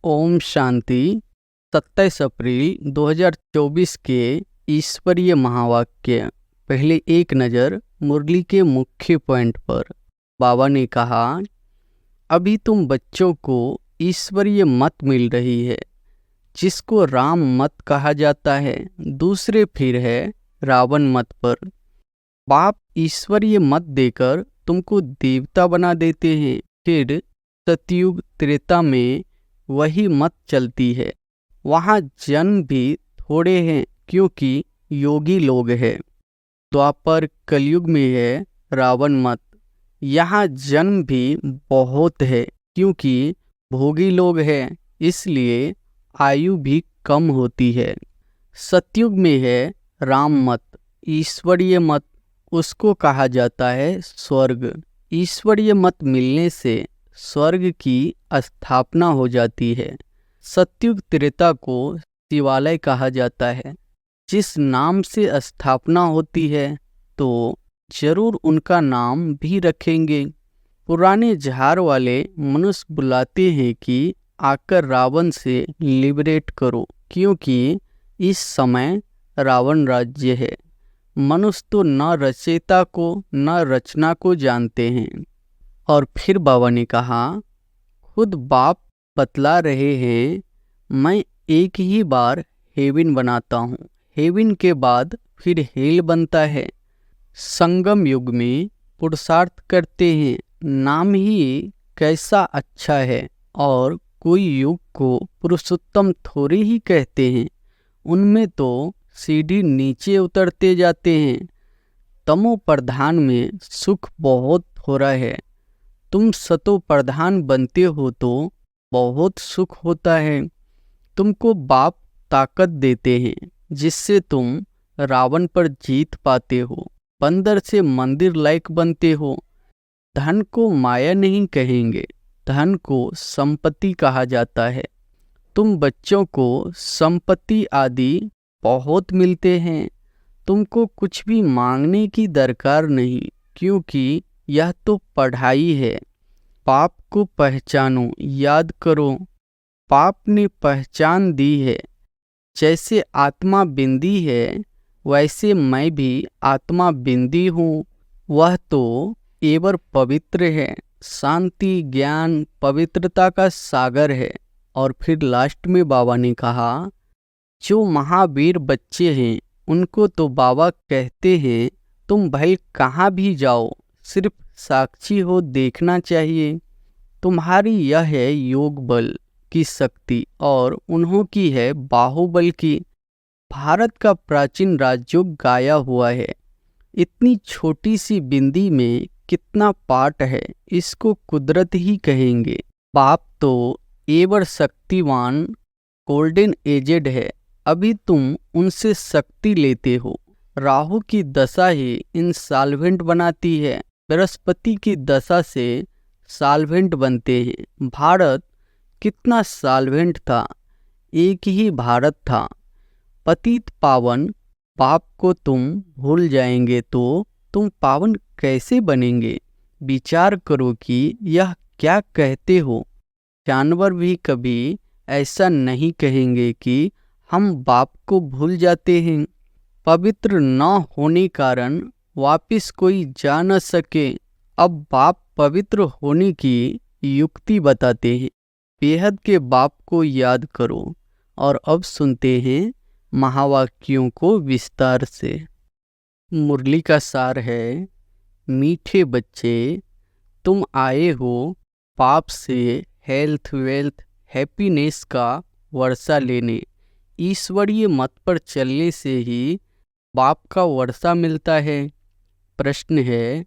ओम शांति। 27 अप्रैल 2024 के ईश्वरीय महावाक्य। पहले एक नज़र मुरली के मुख्य पॉइंट पर। बाबा ने कहा, अभी तुम बच्चों को ईश्वरीय मत मिल रही है, जिसको राम मत कहा जाता है। दूसरे फिर है रावण मत पर। बाप ईश्वरीय मत देकर तुमको देवता बना देते हैं। फिर सतयुग त्रेता में वही मत चलती है। वहाँ जन्म भी थोड़े हैं क्योंकि योगी लोग हैं। द्वापर कलयुग में है रावण मत। यहाँ जन्म भी बहुत है क्योंकि भोगी लोग हैं, इसलिए आयु भी कम होती है। सतयुग में है राम मत, ईश्वरीय मत। उसको कहा जाता है स्वर्ग। ईश्वरीय मत मिलने से स्वर्ग की स्थापना हो जाती है। सतयुग त्रेता को शिवालय कहा जाता है। जिस नाम से स्थापना होती है तो जरूर उनका नाम भी रखेंगे। पुराने झार वाले मनुष्य बुलाते हैं कि आकर रावण से लिबरेट करो, क्योंकि इस समय रावण राज्य है। मनुष्य तो न रचयिता को न रचना को जानते हैं। और फिर बाबा ने कहा, खुद बाप बतला रहे हैं, मैं एक ही बार हेवन बनाता हूँ। हेवन के बाद फिर हेल बनता है। संगम युग में पुरुषार्थ करते हैं। नाम ही कैसा अच्छा है। और कोई युग को पुरुषोत्तम थोड़े ही कहते हैं। उनमें तो सीढ़ी नीचे उतरते जाते हैं। तमो प्रधान में सुख बहुत थोड़ा है। तुम सतो प्रधान बनते हो तो बहुत सुख होता है। तुमको बाप ताकत देते हैं, जिससे तुम रावण पर जीत पाते हो। बंदर से मंदिर लायक बनते हो। धन को माया नहीं कहेंगे, धन को संपत्ति कहा जाता है। तुम बच्चों को संपत्ति आदि बहुत मिलते हैं। तुमको कुछ भी मांगने की दरकार नहीं, क्योंकि यह तो पढ़ाई है। पाप को पहचानो, याद करो। पाप ने पहचान दी है। जैसे आत्मा बिंदी है, वैसे मैं भी आत्मा बिंदी हूँ। वह तो एवर पवित्र है। शांति, ज्ञान, पवित्रता का सागर है। और फिर लास्ट में बाबा ने कहा, जो महावीर बच्चे हैं उनको तो बाबा कहते हैं, तुम भाई कहाँ भी जाओ, सिर्फ साक्षी हो देखना चाहिए। तुम्हारी यह है योग बल की शक्ति और उन्हों की है बाहुबल की। भारत का प्राचीन राजयोग गाया हुआ है। इतनी छोटी सी बिंदी में कितना पाठ है, इसको कुदरत ही कहेंगे। बाप तो एवर शक्तिवान गोल्डन एजेड है। अभी तुम उनसे शक्ति लेते हो। राहु की दशा ही इंसॉल्वेंट बनाती है। बृहस्पति की दशा से सॉल्वेंट बनते हैं। भारत कितना सॉल्वेंट था, एक ही भारत था। पतित पावन बाप को तुम भूल जाएंगे तो तुम पावन कैसे बनेंगे। विचार करो कि यह क्या कहते हो। जानवर भी कभी ऐसा नहीं कहेंगे कि हम बाप को भूल जाते हैं। पवित्र न होने कारण वापिस कोई जा न सके। अब बाप पवित्र होने की युक्ति बताते हैं। बेहद के बाप को याद करो। और अब सुनते हैं महावाक्यों को विस्तार से। मुरली का सार है, मीठे बच्चे, तुम आए हो पाप से हेल्थ, वेल्थ, हैप्पीनेस का वर्षा लेने। ईश्वरीय मत पर चलने से ही बाप का वर्षा मिलता है। प्रश्न है,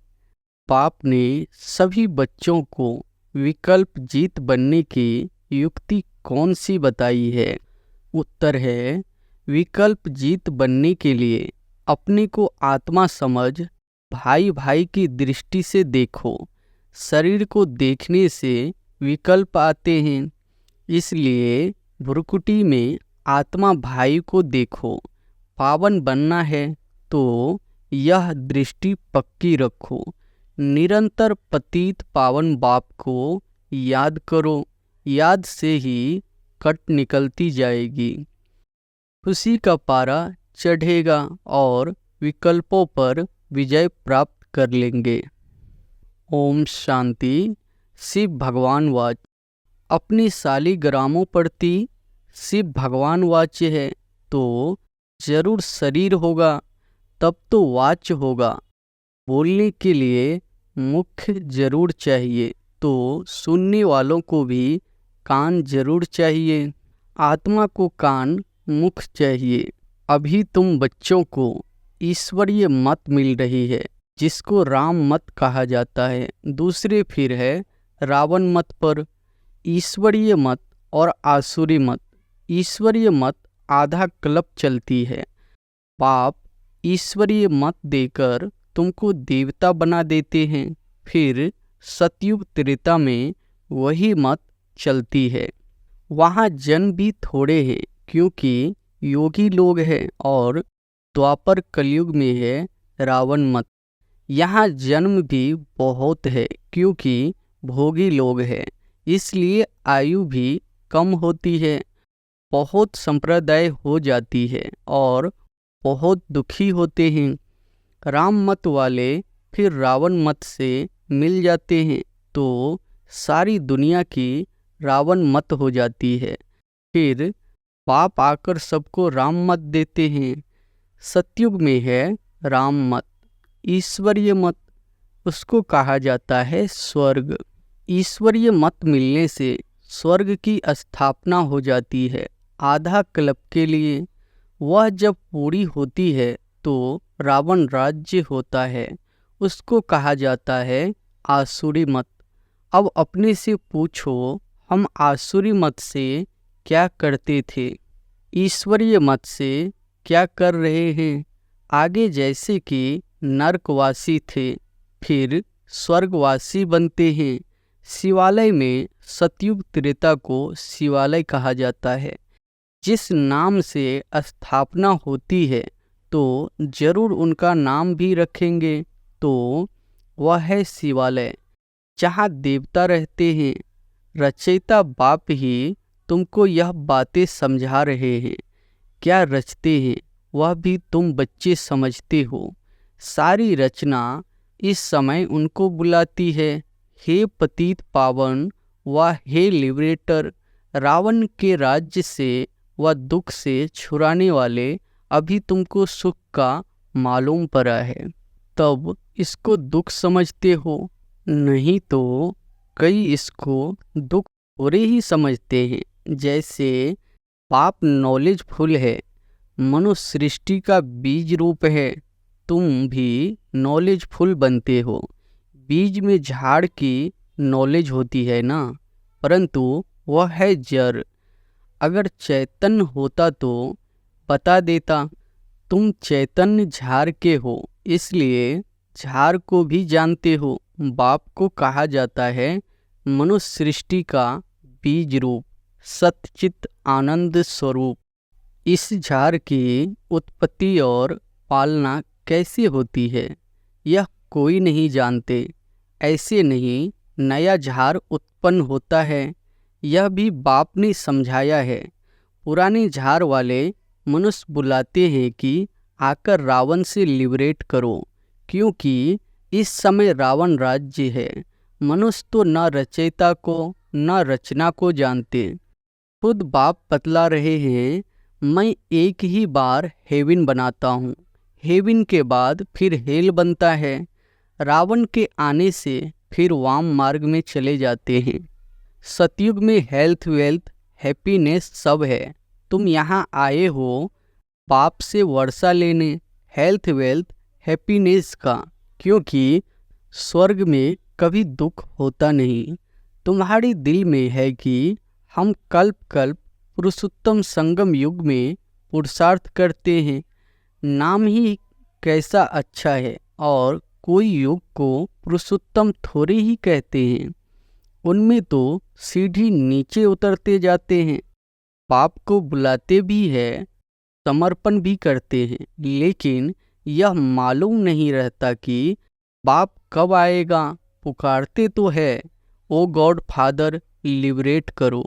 बाप ने सभी बच्चों को विकल्प जीत बनने की युक्ति कौन सी बताई है। उत्तर है, विकल्प जीत बनने के लिए अपने को आत्मा समझ भाई भाई की दृष्टि से देखो। शरीर को देखने से विकल्प आते हैं, इसलिए भ्रुकुटी में आत्मा भाई को देखो। पावन बनना है तो यह दृष्टि पक्की रखो। निरंतर पतित पावन बाप को याद करो। याद से ही कट निकलती जाएगी। खुशी का पारा चढ़ेगा और विकल्पों पर विजय प्राप्त कर लेंगे। ओम शांति। शिव भगवान वाच। अपनी शालिग्रामों प्रति शिव भगवान वाच्य है तो जरूर शरीर होगा, तब तो वाच होगा। बोलने के लिए मुख जरूर चाहिए तो सुनने वालों को भी कान जरूर चाहिए। आत्मा को कान मुख चाहिए। अभी तुम बच्चों को ईश्वरीय मत मिल रही है जिसको राम मत कहा जाता है। दूसरे फिर है रावण मत पर। ईश्वरीय मत और आसुरी मत। ईश्वरीय मत आधा कल्प चलती है। पाप ईश्वरीय मत देकर तुमको देवता बना देते हैं। फिर सतयुग त्रेता में वही मत चलती है। वहाँ जन भी थोड़े हैं क्योंकि योगी लोग हैं, और द्वापर कलयुग में है रावण मत। यहाँ जन्म भी बहुत है क्योंकि भोगी लोग हैं, इसलिए आयु भी कम होती है। बहुत संप्रदाय हो जाती है और बहुत दुखी होते हैं। राम मत वाले फिर रावण मत से मिल जाते हैं तो सारी दुनिया की रावण मत हो जाती है। फिर पाप आकर सबको राम मत देते हैं। सतयुग में है राम मत। ईश्वरीय मत, उसको कहा जाता है स्वर्ग। ईश्वरीय मत मिलने से स्वर्ग की स्थापना हो जाती है आधा कल्प के लिए। वह जब पूरी होती है तो रावण राज्य होता है, उसको कहा जाता है आसुरी मत। अब अपने से पूछो, हम आसुरी मत से क्या करते थे, ईश्वरीय मत से क्या कर रहे हैं? आगे जैसे कि नरकवासी थे फिर स्वर्गवासी बनते हैं। शिवालय में सतयुग त्रेता को शिवालय कहा जाता है। जिस नाम से स्थापना होती है तो जरूर उनका नाम भी रखेंगे, तो वह है शिवालय जहाँ देवता रहते हैं। रचयिता बाप ही तुमको यह बातें समझा रहे हैं। क्या रचते हैं वह भी तुम बच्चे समझते हो। सारी रचना इस समय उनको बुलाती है, हे पतित पावन व हे लिबरेटर। रावण के राज्य से व दुख से छुड़ाने वाले अभी तुमको सुख का मालूम पड़ा है, तब इसको दुख समझते हो। नहीं तो कई इसको दुख थोड़े ही समझते हैं। जैसे पाप नॉलेजफुल है, मनुष्य सृष्टि का बीज रूप है। तुम भी नॉलेजफुल बनते हो। बीज में झाड़ की नॉलेज होती है ना, परंतु वह है जड़। अगर चैतन्य होता तो बता देता। तुम चैतन्य झाड़ के हो, इसलिए झाड़ को भी जानते हो। बाप को कहा जाता है मनुष्य सृष्टि का बीज रूप, सतचित आनंद स्वरूप। इस झाड़ की उत्पत्ति और पालना कैसे होती है यह कोई नहीं जानते। ऐसे नहीं नया झाड़ उत्पन्न होता है, यह भी बाप ने समझाया है। पुराने झाड़ वाले मनुष्य बुलाते हैं कि आकर रावण से लिबरेट करो, क्योंकि इस समय रावण राज्य है। मनुष्य तो न रचयिता को न रचना को जानते। खुद बाप बतला रहे हैं, मैं एक ही बार हेवन बनाता हूँ, हेवन के बाद फिर हेल बनता है। रावण के आने से फिर वाम मार्ग में चले जाते हैं। सतयुग में हेल्थ वेल्थ हैप्पीनेस सब है। तुम यहाँ आए हो पाप से वर्षा लेने, हेल्थ वेल्थ हैप्पीनेस का, क्योंकि स्वर्ग में कभी दुख होता नहीं। तुम्हारी दिल में है कि हम कल्प कल्प पुरुषोत्तम संगम युग में पुरुषार्थ करते हैं। नाम ही कैसा अच्छा है, और कोई युग को पुरुषोत्तम थोड़े ही कहते हैं। उनमें तो सीढ़ी नीचे उतरते जाते हैं। पाप को बुलाते भी है, समर्पण भी करते हैं, लेकिन यह मालूम नहीं रहता कि बाप कब आएगा। पुकारते तो है, ओ गॉड फादर लिबरेट करो,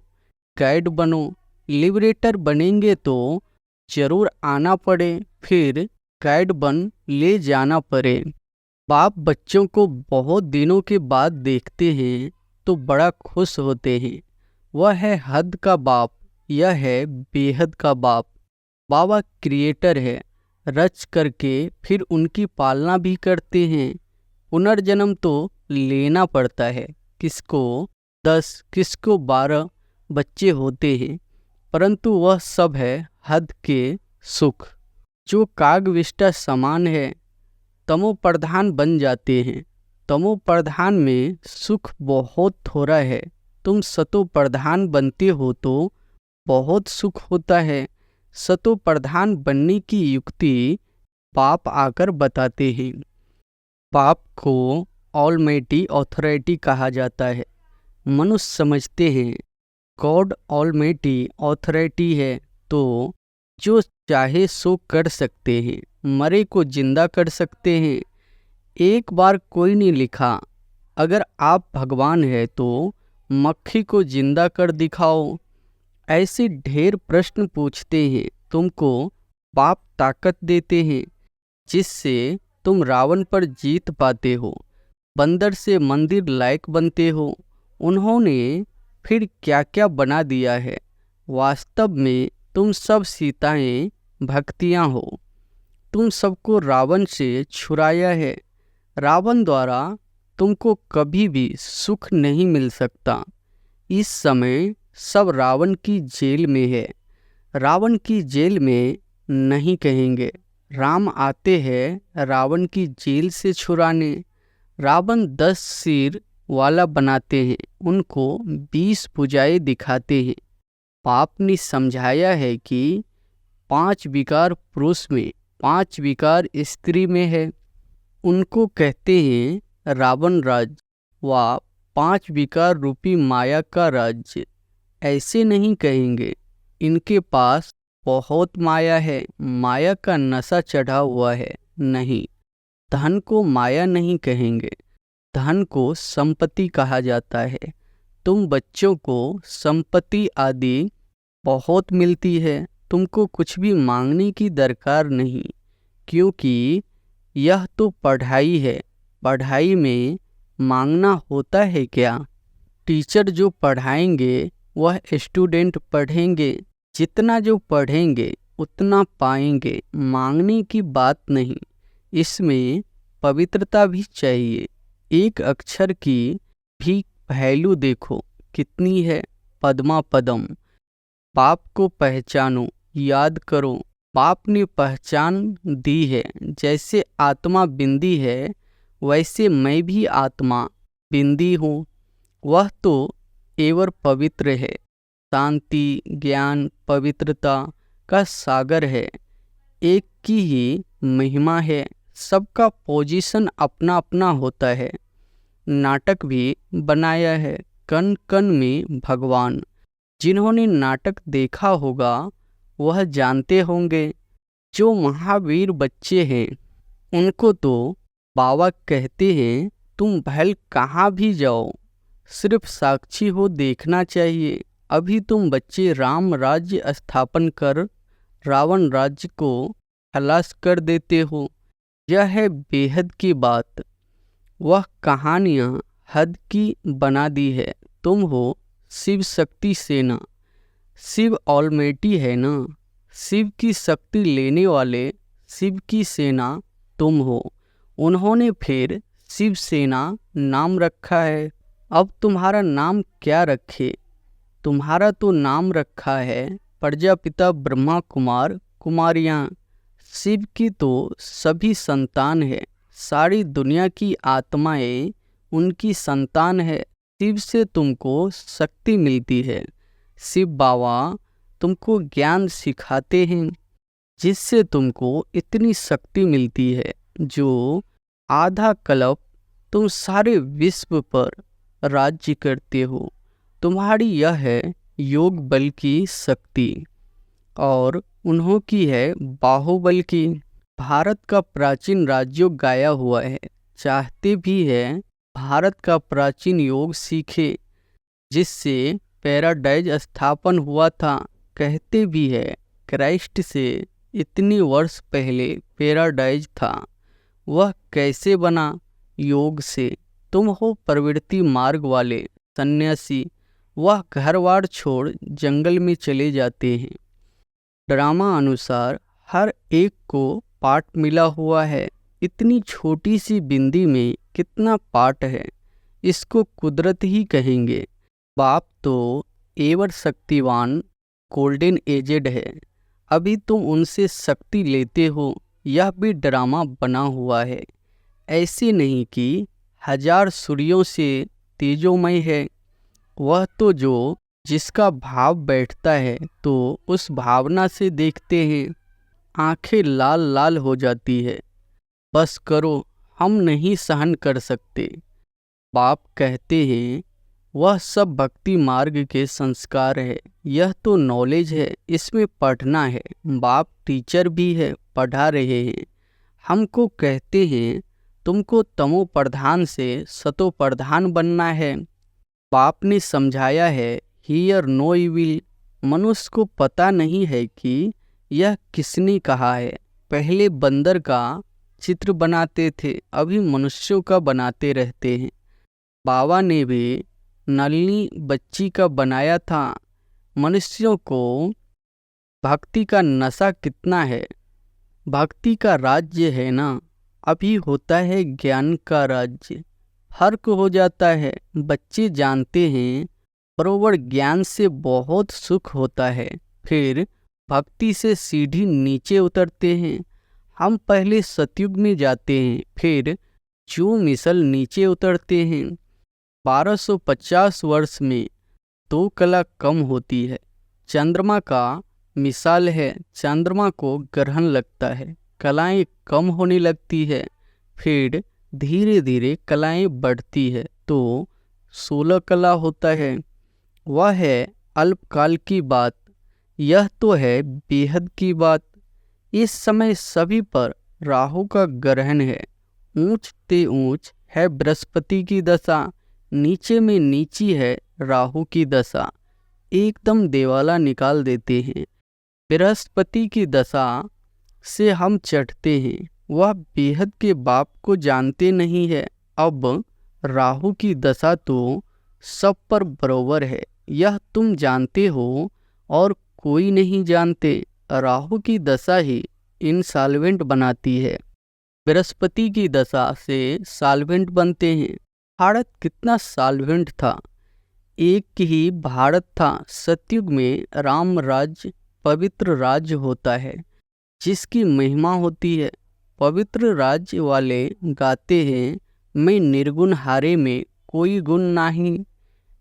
गाइड बनो, लिबरेटर बनेंगे तो जरूर आना पड़े, फिर गाइड बन ले जाना पड़े। बाप बच्चों को बहुत दिनों के बाद देखते हैं तो बड़ा खुश होते हैं। वह है हद का बाप, यह है बेहद का बाप। बाबा क्रिएटर है, रच करके फिर उनकी पालना भी करते हैं। पुनर्जन्म तो लेना पड़ता है, किसको 10 किसको 12 बच्चे होते हैं, परंतु वह सब है हद के सुख। जो कागविष्टा समान है तमो प्रधान बन जाते हैं। तमो प्रधान में सुख बहुत थोड़ा है, तुम सतो प्रधान बनते हो तो बहुत सुख होता है। सतो प्रधान बनने की युक्ति बाप आकर बताते हैं। बाप को ऑलमाइटी अथॉरिटी कहा जाता है। मनुष्य समझते हैं गॉड ऑलमाइटी अथॉरिटी है तो जो चाहे सो कर सकते हैं, मरे को जिंदा कर सकते हैं। एक बार कोई नहीं लिखा अगर आप भगवान है तो मक्खी को जिंदा कर दिखाओ। ऐसे ढेर प्रश्न पूछते हैं, तुमको बाप ताकत देते हैं जिससे तुम रावण पर जीत पाते हो, बंदर से मंदिर लायक बनते हो। उन्होंने फिर क्या क्या बना दिया है। वास्तव में तुम सब सीताएं भक्तियां हो। तुम सबको रावण से छुड़ाया है। रावण द्वारा तुमको कभी भी सुख नहीं मिल सकता। इस समय सब रावण की जेल में है। रावण की जेल में नहीं कहेंगे, राम आते हैं रावण की जेल से छुड़ाने। रावण 10 सिर वाला बनाते हैं, उनको 20 भुजाएं दिखाते हैं। पाप ने समझाया है कि 5 विकार पुरुष में 5 विकार स्त्री में है। उनको कहते हैं रावण राज्य व 5 विकार रूपी माया का राज्य। ऐसे नहीं कहेंगे, इनके पास बहुत माया है, माया का नशा चढ़ा हुआ है। नहीं, धन को माया नहीं कहेंगे, धन को संपत्ति कहा जाता है। तुम बच्चों को संपत्ति आदि बहुत मिलती है, तुमको कुछ भी मांगने की दरकार नहीं, क्योंकि यह तो पढ़ाई है। पढ़ाई में मांगना होता है क्या? टीचर जो पढ़ाएंगे वह स्टूडेंट पढ़ेंगे। जितना जो पढ़ेंगे उतना पाएंगे, मांगने की बात नहीं। इसमें पवित्रता भी चाहिए। एक अक्षर की भी वैल्यू देखो कितनी है। पद्मा पदम। बाप को पहचानो, याद करो। बाप ने पहचान दी है। जैसे आत्मा बिंदी है वैसे मैं भी आत्मा बिंदी हूँ। वह तो एवर पवित्र है, शांति ज्ञान पवित्रता का सागर है। एक की ही महिमा है, सबका पोजीशन अपना अपना होता है। नाटक भी बनाया है, कण कण में भगवान। जिन्होंने नाटक देखा होगा वह जानते होंगे। जो महावीर बच्चे हैं उनको तो बाबा कहते हैं तुम भले कहाँ भी जाओ, सिर्फ साक्षी हो देखना चाहिए। अभी तुम बच्चे राम राज्य स्थापन कर रावण राज्य को खलास कर देते हो। यह है बेहद की बात। वह कहानियाँ हद की बना दी है। तुम हो शिव शक्ति सेना। शिव ऑलमाइटी है ना, शिव की शक्ति लेने वाले शिव की सेना तुम हो। उन्होंने फिर शिव सेना नाम रखा है। अब तुम्हारा नाम क्या रखे? तुम्हारा तो नाम रखा है प्रजापिता ब्रह्मा कुमार कुमारियाँ। शिव की तो सभी संतान है, सारी दुनिया की आत्माएं उनकी संतान है। शिव से तुमको शक्ति मिलती है। शिव बाबा तुमको ज्ञान सिखाते हैं जिससे तुमको इतनी शक्ति मिलती है। जो आधा कल्प तुम सारे विश्व पर राज्य करते हो। तुम्हारी यह है योग बल की शक्ति और उन्हों की है बाहुबल की। भारत का प्राचीन राज्योग गाया हुआ है, चाहते भी है भारत का प्राचीन योग सीखे जिससे पैराडाइज स्थापन हुआ था। कहते भी है क्राइस्ट से इतनी वर्ष पहले पैराडाइज था, वह कैसे बना? योग से। तुम हो प्रवृत्ति मार्ग वाले सन्यासी, वह घर-बार छोड़ जंगल में चले जाते हैं। ड्रामा अनुसार हर एक को पाठ मिला हुआ है। इतनी छोटी सी बिंदी में कितना पाठ है, इसको कुदरत ही कहेंगे। बाप तो एवर शक्तिवान गोल्डन एजेड है, अभी तुम उनसे शक्ति लेते हो, यह भी ड्रामा बना हुआ है। ऐसे नहीं कि 1000 सूर्यों से तेजोमय है, वह तो जो जिसका भाव बैठता है तो उस भावना से देखते हैं, आंखें लाल लाल हो जाती है। बस करो, हम नहीं सहन कर सकते। बाप कहते हैं वह सब भक्ति मार्ग के संस्कार है, यह तो नॉलेज है, इसमें पढ़ना है। बाप टीचर भी है, पढ़ा रहे हैं। हमको कहते हैं तुमको तमो प्रधान से सतो प्रधान बनना है। बाप ने समझाया है हियर नो इविल। मनुष्य को पता नहीं है कि यह किसने कहा है। पहले बंदर का चित्र बनाते थे, अभी मनुष्यों का बनाते रहते हैं। बाबा ने भी नलनी बच्ची का बनाया था। मनुष्यों को भक्ति का नशा कितना है। भक्ति का राज्य है ना, अभी होता है ज्ञान का राज्य। फर्क हो जाता है। बच्चे जानते हैं बरोबर ज्ञान से बहुत सुख होता है, फिर भक्ति से सीढ़ी नीचे उतरते हैं। हम पहले सतयुग में जाते हैं, फिर जो मिसल नीचे उतरते हैं। 1250 वर्ष में 2 कला कम होती है। चंद्रमा का मिसाल है, चंद्रमा को ग्रहण लगता है, कलाएं कम होने लगती है, फिर धीरे धीरे कलाएं बढ़ती है तो 16 कला होता है। वह है अल्पकाल की बात, यह तो है बेहद की बात। इस समय सभी पर राहु का ग्रहण है। ऊंच ते ऊंच है बृहस्पति की दशा, नीचे में नीची है राहु की दशा। एकदम देवाला निकाल देते हैं। बृहस्पति की दशा से हम चढ़ते हैं, वह बेहद के बाप को जानते नहीं है। अब राहु की दशा तो सब पर बरोबर है, यह तुम जानते हो और कोई नहीं जानते। राहु की दशा ही इंसॉल्वेंट बनाती है, बृहस्पति की दशा से सॉल्वेंट बनते हैं। भारत कितना सॉल्वेंट था, एक ही भारत था। सतयुग में राम राज्य पवित्र राज्य होता है, जिसकी महिमा होती है। पवित्र राज्य वाले गाते हैं मैं निर्गुण हारे में कोई गुण नहीं।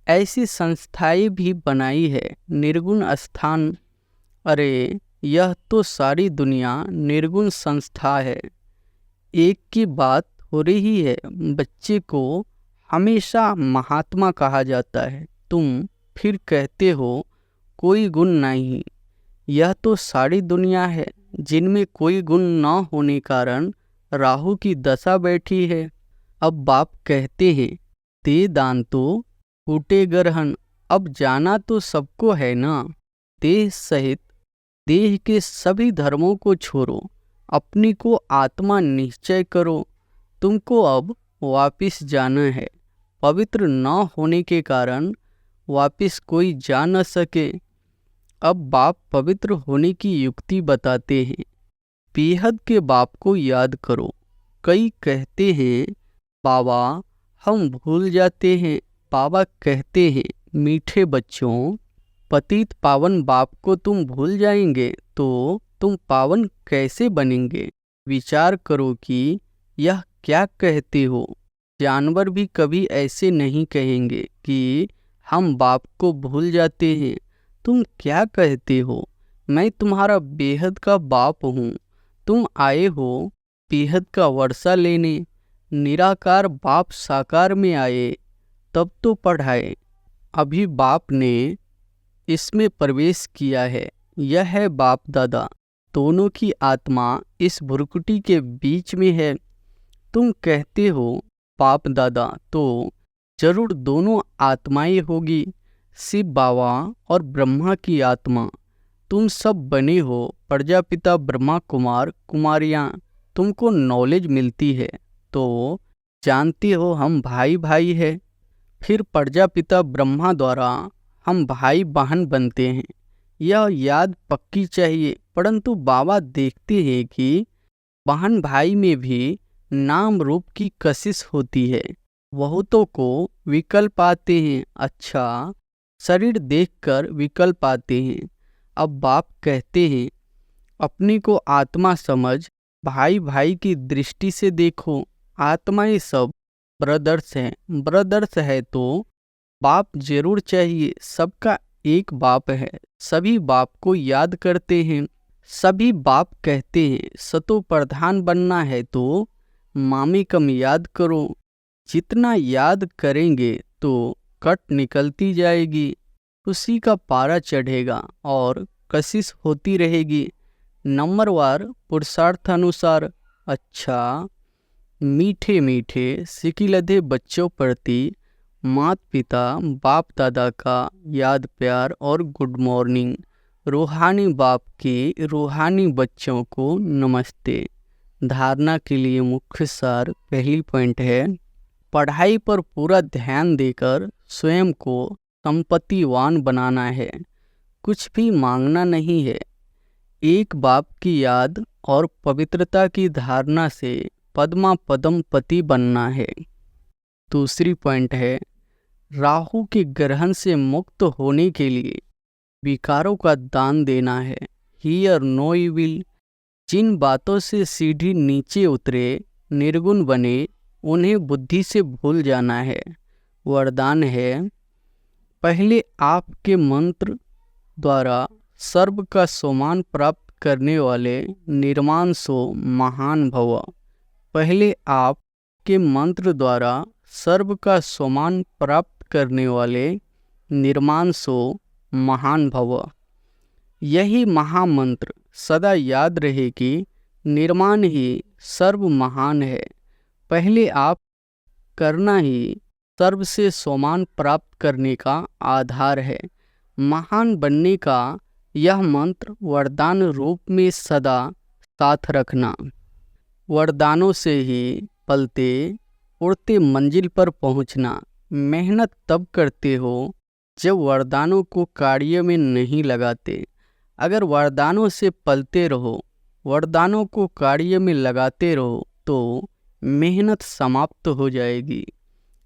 ऐसी संस्थाएं भी बनाई है निर्गुण स्थान। अरे यह तो सारी दुनिया निर्गुण संस्था है। एक की बात हो रही है, बच्चे को हमेशा महात्मा कहा जाता है, तुम फिर कहते हो कोई गुण नहीं। यह तो सारी दुनिया है जिनमें कोई गुण न होने कारण राहु की दशा बैठी है। अब बाप कहते हैं दे दान तो फूटे ग्रहण। अब जाना तो सबको है ना, देह सहित देह के सभी धर्मों को छोड़ो, अपनी को आत्मा निश्चय करो। तुमको अब वापिस जाना है। पवित्र न होने के कारण वापिस कोई जा न सके। अब बाप पवित्र होने की युक्ति बताते हैं। बेहद के बाप को याद करो। कई कहते हैं बाबा हम भूल जाते हैं। बाबा कहते हैं मीठे बच्चों, पतित पावन बाप को तुम भूल जाएंगे तो तुम पावन कैसे बनेंगे? विचार करो कि यह क्या कहते हो। जानवर भी कभी ऐसे नहीं कहेंगे कि हम बाप को भूल जाते हैं। तुम क्या कहते हो? मैं तुम्हारा बेहद का बाप हूँ। तुम आए हो बेहद का वर्षा लेने। निराकार बाप साकार में आए तब तो पढ़ाए। अभी बाप ने इसमें प्रवेश किया है। यह है बाप दादा, दोनों की आत्मा इस भुरकुटी के बीच में है। तुम कहते हो बाप दादा, तो जरूर दोनों आत्माएं होगी, शिव बाबा और ब्रह्मा की आत्मा। तुम सब बने हो प्रजापिता ब्रह्मा कुमार कुमारियाँ, तुमको नॉलेज मिलती है तो जानते हो हम भाई भाई है। फिर प्रजापिता ब्रह्मा द्वारा हम भाई बहन बनते हैं, यह याद पक्की चाहिए। परंतु बाबा देखते हैं कि बहन भाई में भी नाम रूप की कशिश होती है। बहुतों को विकल्प आते हैं, अच्छा शरीर देखकर विकल्प आते हैं। अब बाप कहते हैं अपने को आत्मा समझ, भाई भाई की दृष्टि से देखो। आत्माएं सब ब्रदर्स हैं, ब्रदर्स है तो बाप जरूर चाहिए। सबका एक बाप है, सभी बाप को याद करते हैं। सभी बाप कहते हैं सतो प्रधान बनना है तो मामी कम याद करो। जितना याद करेंगे तो कट निकलती जाएगी, खुशी का पारा चढ़ेगा और कशिश होती रहेगी। नंबरवार पुरुषार्थ अनुसार। अच्छा मीठे मीठे सिकिलधे बच्चों प्रति माता पिता बाप दादा का याद प्यार और गुड मॉर्निंग। रूहानी बाप के रूहानी बच्चों को नमस्ते। धारणा के लिए मुख्य सार पहली पॉइंट है, पढ़ाई पर पूरा ध्यान देकर स्वयं को संपत्तिवान बनाना है, कुछ भी मांगना नहीं है। एक बाप की याद और पवित्रता की धारणा से पद्मा पदम पति बनना है। दूसरी पॉइंट है, राहु के ग्रहण से मुक्त होने के लिए विकारों का दान देना है। Here no evil. जिन बातों से सीढ़ी नीचे उतरे निर्गुण बने उन्हें बुद्धि से भूल जाना है। वरदान है, पहले आपके मंत्र द्वारा सर्व का सम्मान प्राप्त करने वाले निर्माण सो महान भव। पहले आप के मंत्र द्वारा सर्व का सम्मान प्राप्त करने वाले निर्माण सो महान भव। यही महामंत्र सदा याद रहे कि निर्माण ही सर्व महान है। पहले आप करना ही सर्व से सम्मान प्राप्त करने का आधार है। महान बनने का यह मंत्र वरदान रूप में सदा साथ रखना। वरदानों से ही पलते उड़ते मंजिल पर पहुंचना। मेहनत तब करते हो जब वरदानों को कार्य में नहीं लगाते। अगर वरदानों से पलते रहो, वरदानों को कार्य में लगाते रहो तो मेहनत समाप्त हो जाएगी।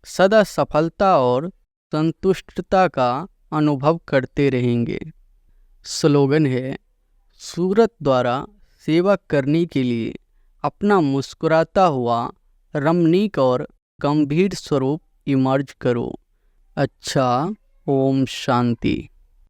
सदा सफलता और संतुष्टता का अनुभव करते रहेंगे। स्लोगन है, सूरत द्वारा सेवा करने के लिए अपना मुस्कुराता हुआ रमणीक और गंभीर स्वरूप इमर्ज करो। अच्छा, ओम शांति।